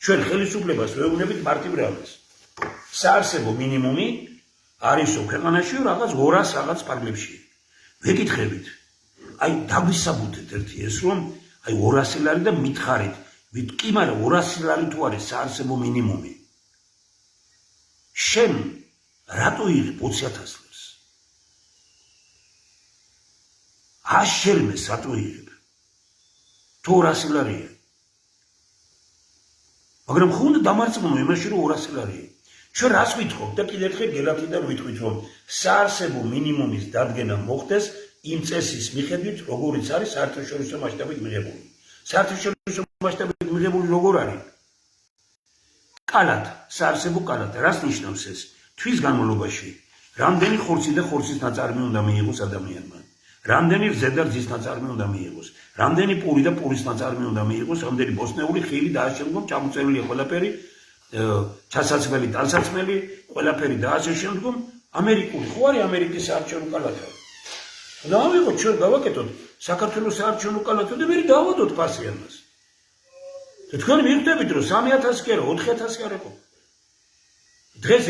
ჩვენ ხელისუფლებას ვეუბნებით მარტივრადას. საარსებო მინიმუმი არისო ქვეყანაში რაღაც 200 რაღაც პარკლებში. ვეკითხებით. აი დაგვისაბუთეთ ერთი ეს რომ აი 200 ლარი და მითხარით, კი მაგრამ 200 ლარი თუ არის საარსებო მინიმუმი. შენ რატო იღებ 20,000 ლარს? აშერმეს რატო იღებ? თუ 200 ლარია. მაგრამ ხო უნდა დამარცხო იმაში რომ 200 ლარია. ჩვენ რას ვითხოვთ და კიდევ ერთხელ გელათიდან ვითხოვით რომ საარსებო მინიმუმის დადგენა მოხდეს იმ წესის მიხედვით როგორიც არის საერთაშორისო მასშტაბით მიღებული. საერთაშორისო მასშტაბით მიღებული როგორ არის? კალათ, საარსებო კალათ, რას ნიშნავს ეს? თვის განმავლობაში რამდენი ხორცი და ხორცის ნაწარმი უნდა მიიღოს ადამიანმა? რამდენი რძე და რძის ნაწარმი უნდა მიიღოს? რამდენი პური და პურის ნაწარმი უნდა მიიღოს? რამდენი ბოსტნეული ხილი და ამავდროულად ჩამოწერილია ყველაფერი, ჩასაცმელი, ტალსაცმელი, ყველაფერი და ასე შემდგომ ამერიკული ხო არის ამერიკის საარჩევნო კალათი? და ავიღოთ ჩვენ გავაკეთოთ საქართველოს საარჩევნო კალათი და მე დავადოთ პასიანას. თქვენ მიხვდებით რომ 3,000 კი არა 4,000 კი არა ხო? დღეს